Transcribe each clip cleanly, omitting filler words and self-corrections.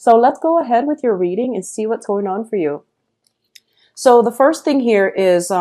So let's go ahead with your reading and see what's going on for you. So the first thing here is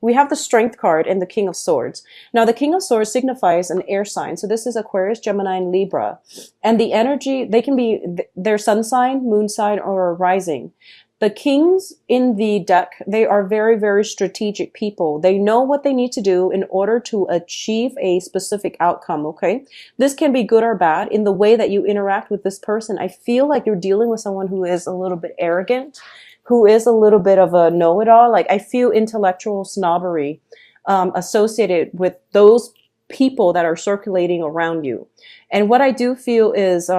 we have the Strength card and the King of Swords. Now the King of Swords signifies an air sign. So this is Aquarius, Gemini, and Libra. And the energy, they can be their sun sign, moon sign, or rising. The kings in the deck, they are very, very strategic people. They know what they need to do in order to achieve a specific outcome, okay? This can be good or bad. In the way that you interact with this person, I feel like you're dealing with someone who is a little bit arrogant, who is a little bit of a know-it-all. Like, I feel intellectual snobbery associated with those people that are circulating around you. And what I do feel is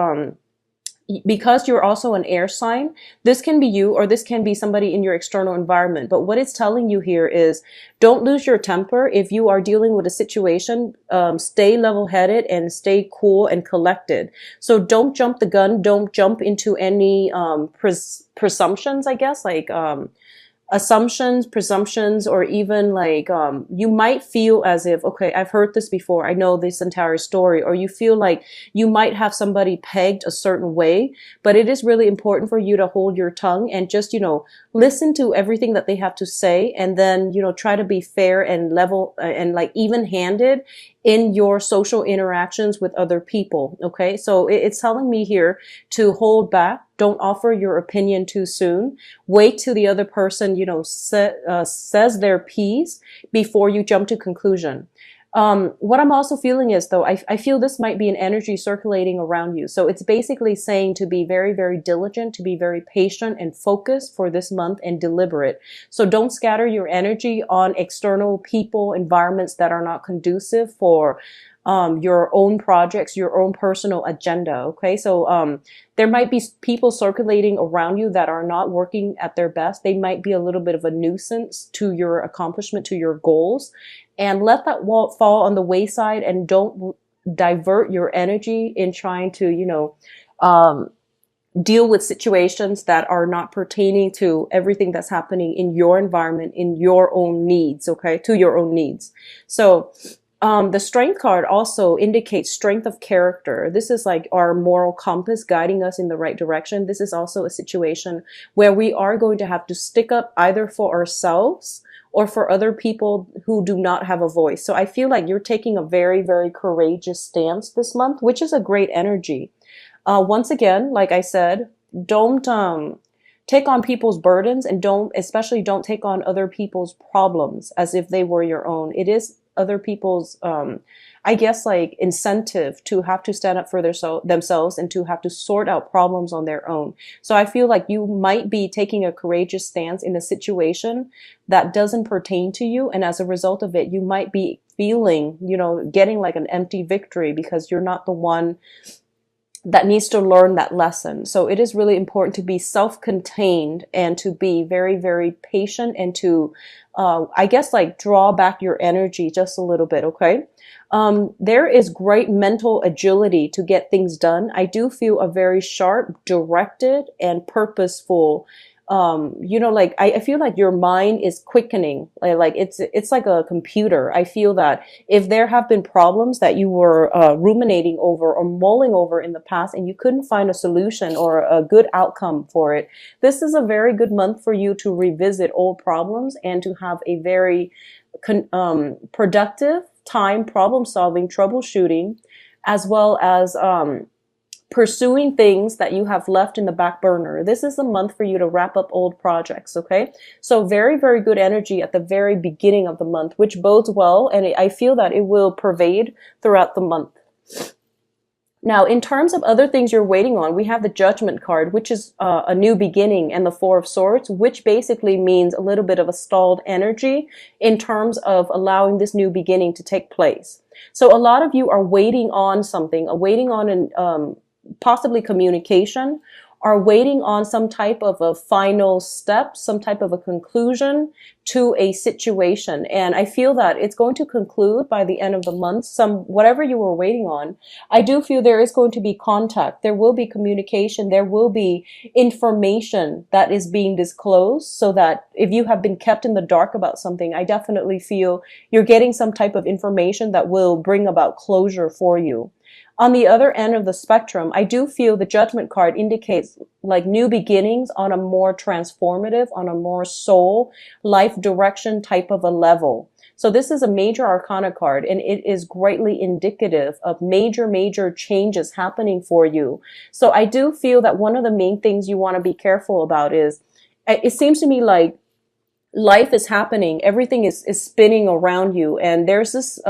because you're also an air sign, this can be you or this can be somebody in your external environment. But what it's telling you here is don't lose your temper. If you are dealing with a situation, stay level-headed and stay cool and collected. So don't jump the gun. Don't jump into any presumptions, I guess, like assumptions, presumptions, or even like you might feel as if, okay, I've heard this before, I know this entire story, or you feel like you might have somebody pegged a certain way, but it is really important for you to hold your tongue and just, listen to everything that they have to say, and then, try to be fair and level and like even-handed in your social interactions with other people. Okay. So it's telling me here to hold back. Don't offer your opinion too soon. Wait till the other person, says their piece before you jump to conclusion. What I'm also feeling is, though, I feel this might be an energy circulating around you. So it's basically saying to be very, very diligent, to be very patient and focused for this month and deliberate. So don't scatter your energy on external people, environments that are not conducive for your own projects, your own personal agenda. Okay. So, there might be people circulating around you that are not working at their best. They might be a little bit of a nuisance to your accomplishment, to your goals, and let that fall on the wayside, and don't divert your energy in trying to, deal with situations that are not pertaining to everything that's happening in your environment, in your own needs. Okay. To your own needs. So, the Strength card also indicates strength of character. This is like our moral compass guiding us in the right direction. This is also a situation where we are going to have to stick up either for ourselves or for other people who do not have a voice. So I feel like you're taking a very, very courageous stance this month, which is a great energy. Once again, like I said, don't take on people's burdens, and especially don't take on other people's problems as if they were your own. It is other people's, I guess, like incentive to have to stand up for themselves and to have to sort out problems on their own. So I feel like you might be taking a courageous stance in a situation that doesn't pertain to you. And as a result of it, you might be feeling, getting like an empty victory because you're not the one that needs to learn that lesson. So it is really important to be self-contained and to be very, very patient and to, I guess, like draw back your energy just a little bit. Okay. There is great mental agility to get things done. I do feel a very sharp, directed, and purposeful, like I feel like your mind is quickening. Like it's like a computer. I feel that if there have been problems that you were ruminating over or mulling over in the past and you couldn't find a solution or a good outcome for it, this is a very good month for you to revisit old problems and to have a very productive time problem solving, troubleshooting, as well as pursuing things that you have left in the back burner. This is the month for you to wrap up old projects, okay? So very, very good energy at the very beginning of the month, which bodes well, and I feel that it will pervade throughout the month. Now, in terms of other things you're waiting on, we have the Judgment card, which is a new beginning, and the Four of Swords, which basically means a little bit of a stalled energy in terms of allowing this new beginning to take place. So a lot of you are waiting on something, waiting on an possibly communication, are waiting on some type of a final step, some type of a conclusion to a situation. And I feel that it's going to conclude by the end of the month, whatever you were waiting on. I do feel there is going to be contact. There will be communication. There will be information that is being disclosed, so that if you have been kept in the dark about something, I definitely feel you're getting some type of information that will bring about closure for you. On the other end of the spectrum, I do feel the Judgment card indicates like new beginnings on a more transformative, on a more soul, life direction type of a level. So this is a major arcana card, and it is greatly indicative of major, major changes happening for you. So I do feel that one of the main things you want to be careful about is, it seems to me like life is happening, everything is spinning around you, and there's this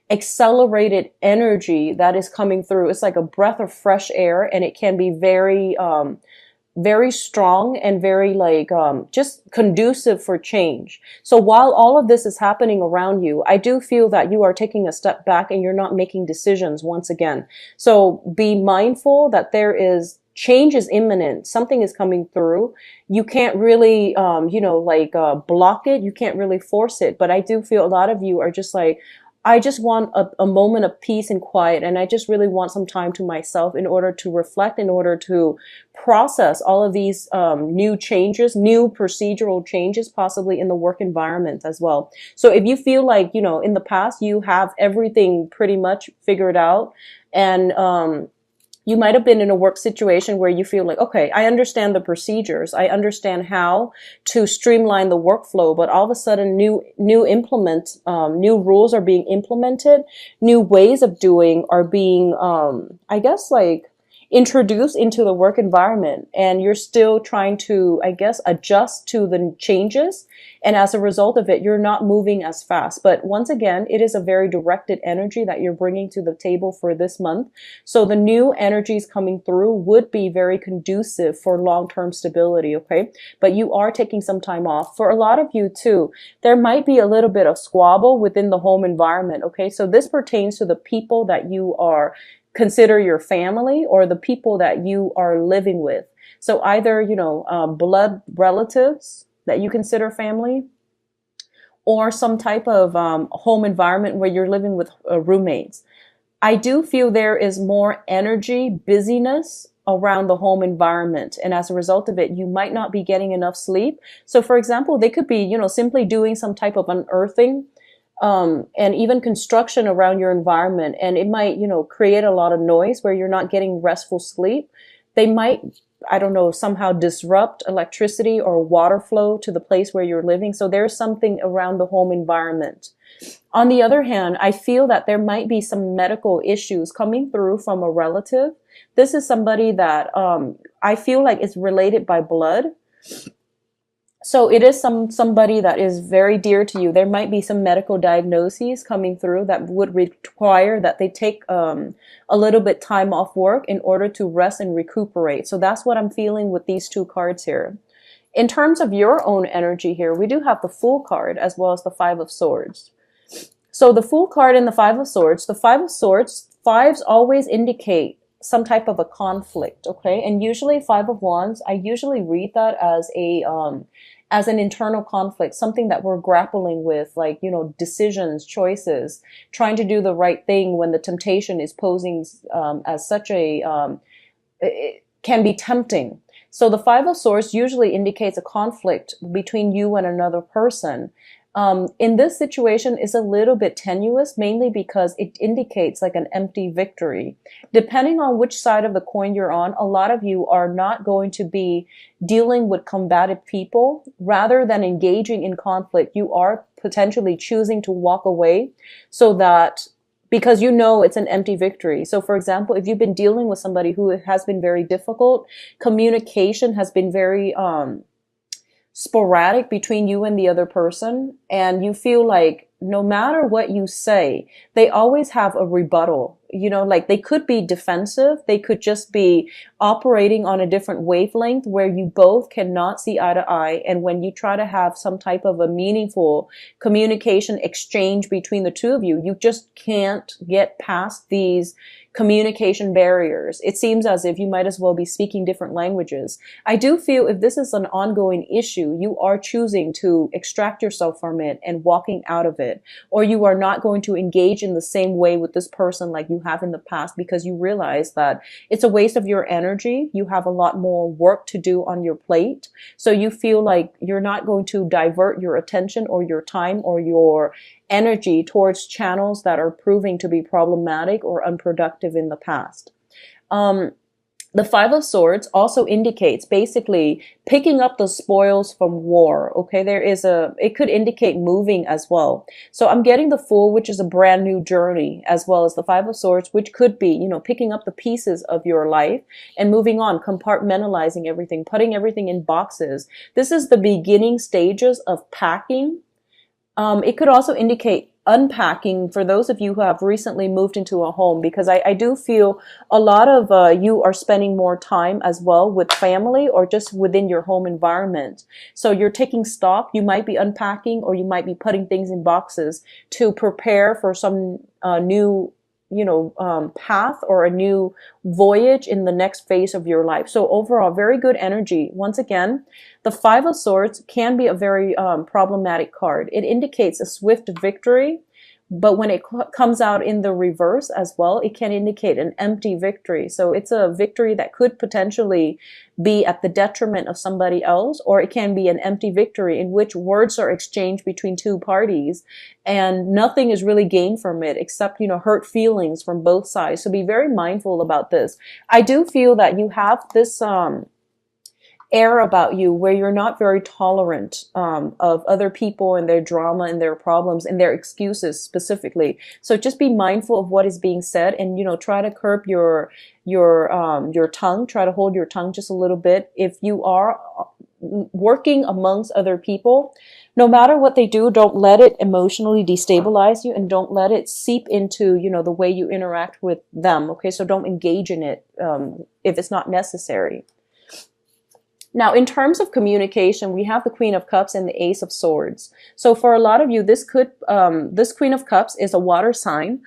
accelerated energy that is coming through. It's like a breath of fresh air, and it can be very strong and very like just conducive for change. So while all of this is happening around you, I do feel that you are taking a step back and you're not making decisions once again. So be mindful that there is change is imminent. Something is coming through. You can't really, block it. You can't really force it. But I do feel a lot of you are just like, I just want a moment of peace and quiet, and I just really want some time to myself in order to reflect, in order to process all of these new changes, new procedural changes, possibly in the work environment as well. So if you feel like, in the past you have everything pretty much figured out, and you might have been in a work situation where you feel like, okay, I understand the procedures. I understand how to streamline the workflow, but all of a sudden new rules are being implemented. New ways of doing are being, introduced into the work environment, and you're still trying to, adjust to the changes. And as a result of it, you're not moving as fast. But once again, it is a very directed energy that you're bringing to the table for this month. So the new energies coming through would be very conducive for long-term stability, okay? But you are taking some time off. For a lot of you too, there might be a little bit of squabble within the home environment, okay? So this pertains to the people that you are consider your family, or the people that you are living with. So either, blood relatives that you consider family, or some type of home environment where you're living with roommates. I do feel there is more energy, busyness around the home environment. And as a result of it, you might not be getting enough sleep. So for example, they could be, simply doing some type of unearthing, and even construction around your environment. And it might, create a lot of noise where you're not getting restful sleep. They might, somehow disrupt electricity or water flow to the place where you're living. So there's something around the home environment. On the other hand, I feel that there might be some medical issues coming through from a relative. This is somebody that, I feel like is related by blood. So it is somebody that is very dear to you. There might be some medical diagnoses coming through that would require that they take a little bit time off work in order to rest and recuperate. So that's what I'm feeling with these two cards here. In terms of your own energy here, we do have the Fool card as well as the Five of Swords. So the Fool card and the Five of Swords, fives always indicate some type of a conflict, okay? And usually Five of Wands, I usually read that as an internal conflict, something that we're grappling with, like, decisions, choices, trying to do the right thing when the temptation is posing as such it can be tempting. So the Five of Swords usually indicates a conflict between you and another person. In this situation is a little bit tenuous, mainly because it indicates like an empty victory. Depending on which side of the coin you're on, a lot of you are not going to be dealing with combative people. Rather than engaging in conflict, you are potentially choosing to walk away so that, because it's an empty victory. So for example, if you've been dealing with somebody who has been very difficult, communication has been very, sporadic between you and the other person, and you feel like no matter what you say, they always have a rebuttal. Like they could be defensive, they could just be operating on a different wavelength where you both cannot see eye to eye. And when you try to have some type of a meaningful communication exchange between the two of you, you just can't get past these communication barriers. It seems as if you might as well be speaking different languages. I do feel if this is an ongoing issue, you are choosing to extract yourself from it and walking out of it, or you are not going to engage in the same way with this person like you have in the past, because you realize that it's a waste of your energy. You have a lot more work to do on your plate. So you feel like you're not going to divert your attention or your time or your energy towards channels that are proving to be problematic or unproductive in the past. The Five of Swords also indicates basically picking up the spoils from war. Okay, it could indicate moving as well. So I'm getting the Fool, which is a brand new journey, as well as the Five of Swords, which could be, you know, picking up the pieces of your life and moving on, compartmentalizing everything, putting everything in boxes. This is the beginning stages of packing. It could also indicate unpacking for those of you who have recently moved into a home, because I do feel a lot of you are spending more time as well with family or just within your home environment. So you're taking stock, you might be unpacking, or you might be putting things in boxes to prepare for some new path or a new voyage in the next phase of your life. So overall, very good energy. Once again, the Five of Swords can be a very problematic card. It indicates a swift victory, but when it comes out in the reverse as well, it can indicate an empty victory. So it's a victory that could potentially be at the detriment of somebody else, or it can be an empty victory in which words are exchanged between two parties and nothing is really gained from it except, hurt feelings from both sides. So be very mindful about this. I do feel that you have this air about you where you're not very tolerant of other people and their drama and their problems and their excuses specifically. So just be mindful of what is being said, and try to curb your tongue. Try to hold your tongue just a little bit. If you are working amongst other people, no matter what they do, don't let it emotionally destabilize you, and don't let it seep into the way you interact with them. Okay, so don't engage in it if it's not necessary. Now, in terms of communication, we have the Queen of Cups and the Ace of Swords. So for a lot of you, this Queen of Cups is a water sign.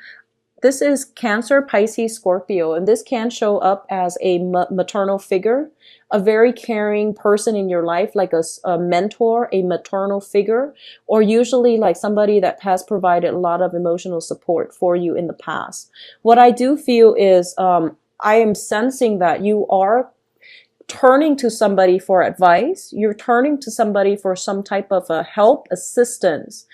This is Cancer, Pisces, Scorpio, and this can show up as a maternal figure, a very caring person in your life, like a mentor, a maternal figure, or usually like somebody that has provided a lot of emotional support for you in the past. What I do feel is I am sensing that you are turning to somebody for advice. You're turning to somebody for some type of help, assistance,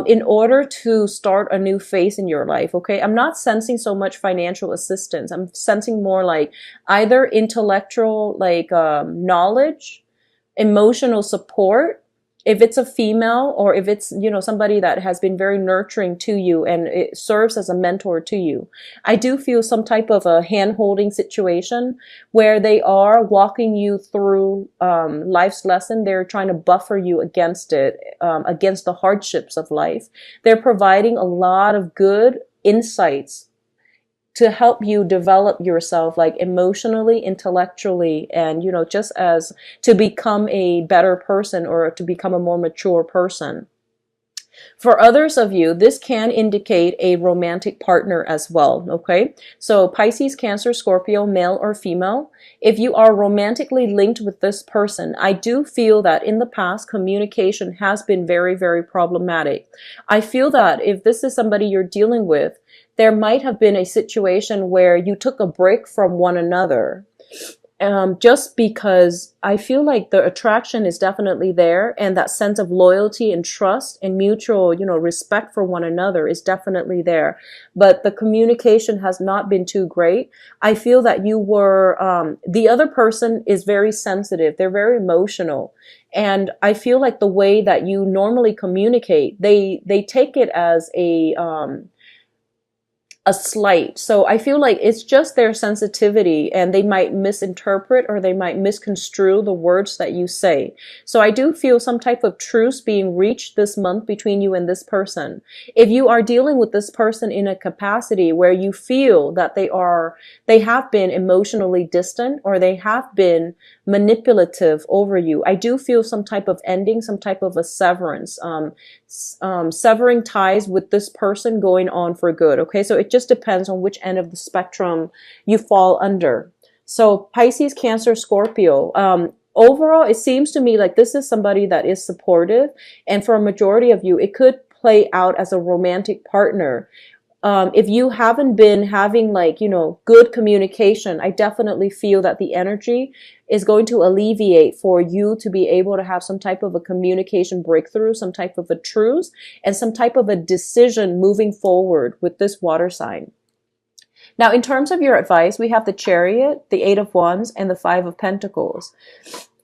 in order to start a new phase in your life. Okay, I'm not sensing so much financial assistance. I'm sensing more like either intellectual, knowledge, emotional support, if it's a female, or if it's, somebody that has been very nurturing to you and it serves as a mentor to you. I do feel some type of a hand-holding situation where they are walking you through life's lesson. They're trying to buffer you against it, against the hardships of life. They're providing a lot of good insights to help you develop yourself, like emotionally, intellectually, and, just as to become a better person or to become a more mature person. For others of you, this can indicate a romantic partner as well, okay? So Pisces, Cancer, Scorpio, male or female, if you are romantically linked with this person, I do feel that in the past, communication has been very, very problematic. I feel that if this is somebody you're dealing with, there might have been a situation where you took a break from one another. Just because I feel like the attraction is definitely there, and that sense of loyalty and trust and mutual, respect for one another is definitely there. But the communication has not been too great. I feel that you were, the other person is very sensitive. They're very emotional. And I feel like the way that you normally communicate, they take it as a slight. So I feel like it's just their sensitivity, and they might misinterpret or they might misconstrue the words that you say. So I do feel some type of truce being reached this month between you and this person. If you are dealing with this person in a capacity where you feel that they have been emotionally distant, or they have been manipulative over you, I do feel some type of ending, some type of a severance, severing ties with this person going on for good. Okay, so it just depends on which end of the spectrum you fall under. So Pisces, Cancer, Scorpio, overall, it seems to me like this is somebody that is supportive, and for a majority of you, it could play out as a romantic partner. If you haven't been having like, good communication, I definitely feel that the energy is going to alleviate for you to be able to have some type of a communication breakthrough, some type of a truce, and some type of a decision moving forward with this water sign. Now, in terms of your advice, we have the Chariot, the Eight of Wands, and the Five of Pentacles.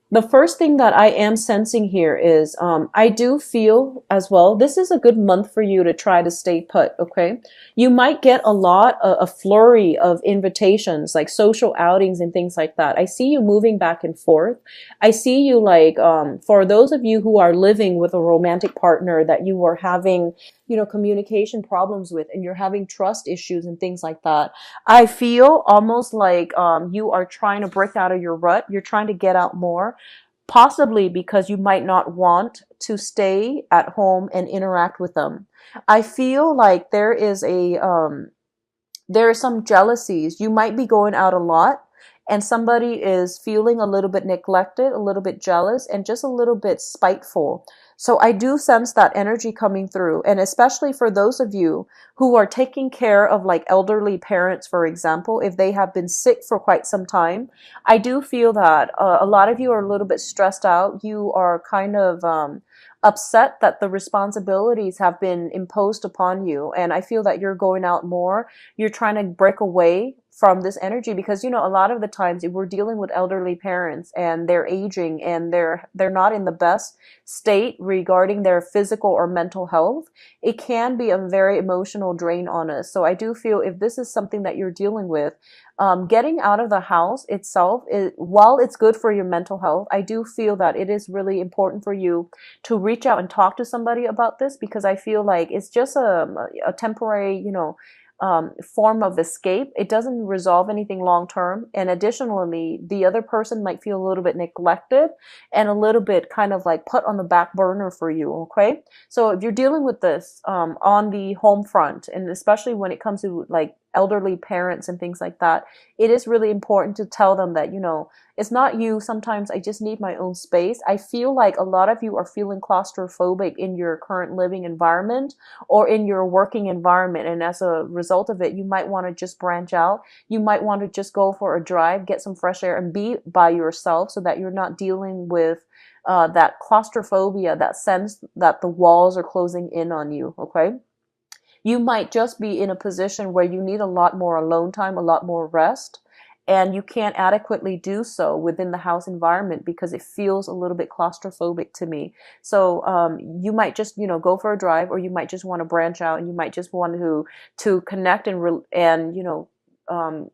The first thing that I am sensing here is I do feel as well, this is a good month for you to try to stay put, okay? You might get a flurry of invitations, like social outings and things like that. I see you moving back and forth. I see you like, for those of you who are living with a romantic partner that you are having, communication problems with, and you're having trust issues and things like that. I feel almost like you are trying to break out of your rut. You're trying to get out more, possibly because you might not want to stay at home and interact with them. I feel like there are some jealousies. You might be going out a lot and somebody is feeling a little bit neglected, a little bit jealous, and just a little bit spiteful. So I do sense that energy coming through. And especially for those of you who are taking care of like elderly parents, for example, if they have been sick for quite some time, I do feel that a lot of you are a little bit stressed out. You are kind of upset that the responsibilities have been imposed upon you. And I feel that you're going out more. You're trying to break away from this energy because, a lot of the times if we're dealing with elderly parents and they're aging and they're not in the best state regarding their physical or mental health, it can be a very emotional drain on us. So I do feel if this is something that you're dealing with, getting out of the house itself, while it's good for your mental health, I do feel that it is really important for you to reach out and talk to somebody about this, because I feel like it's just a temporary, form of escape. It doesn't resolve anything long term. And additionally, the other person might feel a little bit neglected and a little bit kind of like put on the back burner for you. Okay. So if you're dealing with this, on the home front, and especially when it comes to like elderly parents and things like that, it is really important to tell them that, it's not you. Sometimes I just need my own space. I feel like a lot of you are feeling claustrophobic in your current living environment or in your working environment. And as a result of it, you might want to just branch out. You might want to just go for a drive, get some fresh air, and be by yourself so that you're not dealing with that claustrophobia, that sense that the walls are closing in on you. Okay. You might just be in a position where you need a lot more alone time, a lot more rest, and you can't adequately do so within the house environment because it feels a little bit claustrophobic to me. So you might just, go for a drive, or you might just want to branch out, and you might just want to connect and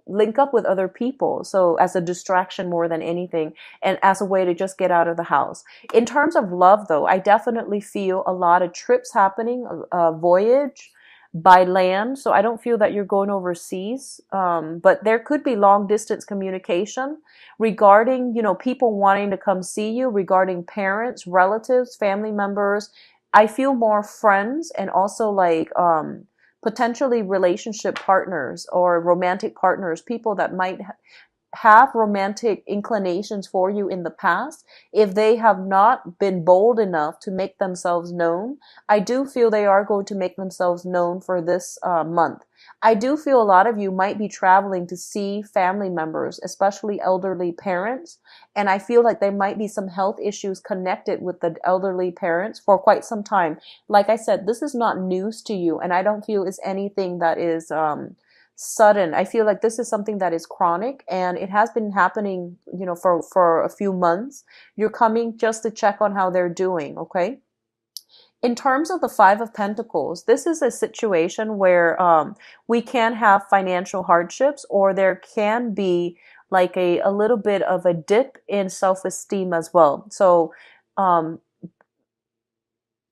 link up with other people. So as a distraction more than anything, and as a way to just get out of the house. In terms of love, though, I definitely feel a lot of trips happening, a voyage by land. So I don't feel that you're going overseas. But there could be long distance communication regarding, people wanting to come see you, regarding parents, relatives, family members. I feel more friends, and also like, potentially relationship partners or romantic partners, people that might have romantic inclinations for you in the past. If they have not been bold enough to make themselves known, I do feel they are going to make themselves known for this month. I do feel a lot of you might be traveling to see family members, especially elderly parents. And I feel like there might be some health issues connected with the elderly parents for quite some time. Like I said, this is not news to you, and I don't feel it's anything that is sudden. I feel like this is something that is chronic, and it has been happening, for a few months. You're coming just to check on how they're doing, okay? In terms of the Five of Pentacles, this is a situation where we can have financial hardships, or there can be like a little bit of a dip in self-esteem as well. So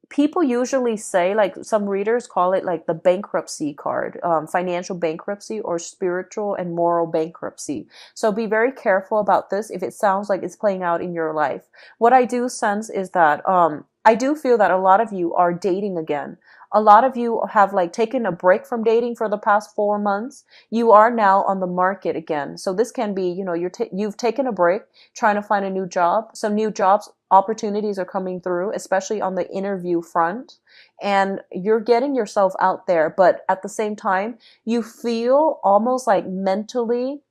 people usually say, like some readers call it like the bankruptcy card, financial bankruptcy or spiritual and moral bankruptcy. So be very careful about this if it sounds like it's playing out in your life. What I do sense is that I do feel that a lot of you are dating again. A lot of you have like taken a break from dating for the past 4 months. You are now on the market again. So this can be, you know, you've taken a break trying to find a new job. Some new jobs opportunities are coming through, especially on the interview front. And you're getting yourself out there, but at the same time, you feel almost like mentally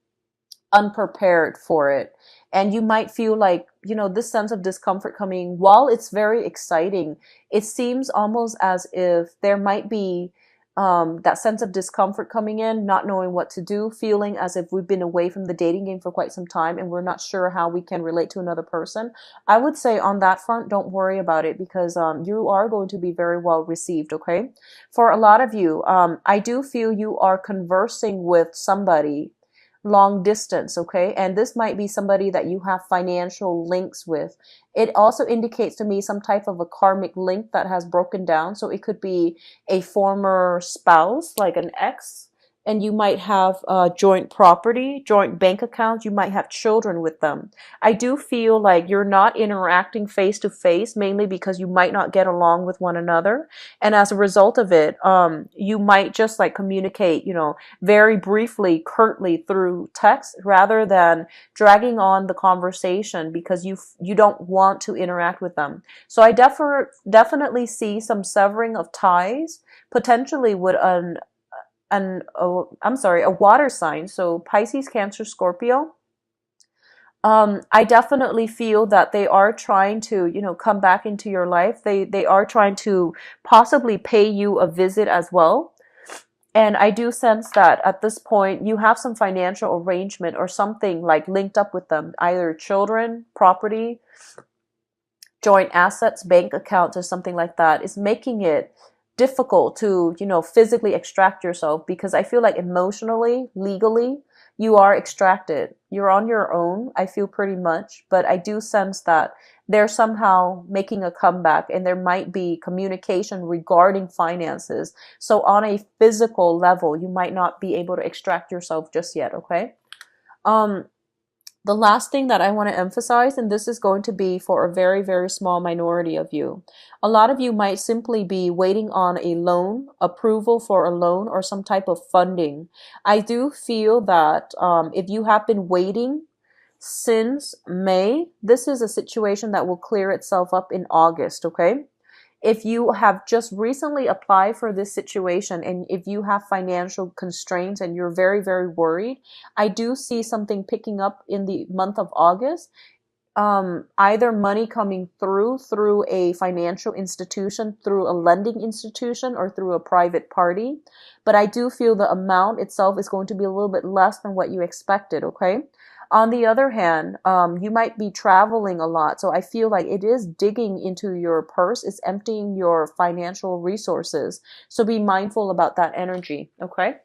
unprepared for it. And you might feel like, you know, this sense of discomfort coming, while it's very exciting, it seems almost as if there might be that sense of discomfort coming in, not knowing what to do, feeling as if we've been away from the dating game for quite some time and we're not sure how we can relate to another person. I would say on that front, don't worry about it because you are going to be very well received, okay? For a lot of you, I do feel you are conversing with somebody long distance, okay? And this might be somebody that you have financial links with. It also indicates to me some type of a karmic link that has broken down. So it could be a former spouse, like an ex, and you might have joint property, joint bank accounts. You might have children with them. I do feel like you're not interacting face to face, mainly because you might not get along with one another. And as a result of it, you might just like communicate, you know, very briefly, curtly through text rather than dragging on the conversation because you don't want to interact with them. So I definitely see some severing of ties, potentially with a water sign. So Pisces, Cancer, Scorpio. I definitely feel that they are trying to, you know, come back into your life. They are trying to possibly pay you a visit as well. And I do sense that at this point you have some financial arrangement or something like linked up with them, either children, property, joint assets, bank accounts, or something like that. Is making it difficult to, you know, physically extract yourself because I feel like emotionally, legally, you are extracted. You're on your own, I feel pretty much, but I do sense that they're somehow making a comeback and there might be communication regarding finances. So on a physical level, you might not be able to extract yourself just yet, okay? The last thing that I want to emphasize, and this is going to be for a very, very small minority of you. A lot of you might simply be waiting on a loan, approval for a loan, or some type of funding. I do feel that if you have been waiting since May, this is a situation that will clear itself up in August, okay? If you have just recently applied for this situation and if you have financial constraints and you're very, very worried, I do see something picking up in the month of August. Either money coming through a financial institution, through a lending institution, or through a private party. But I do feel the amount itself is going to be a little bit less than what you expected, okay? On the other hand, you might be traveling a lot. So I feel like it is digging into your purse. It's emptying your financial resources. So be mindful about that energy, okay?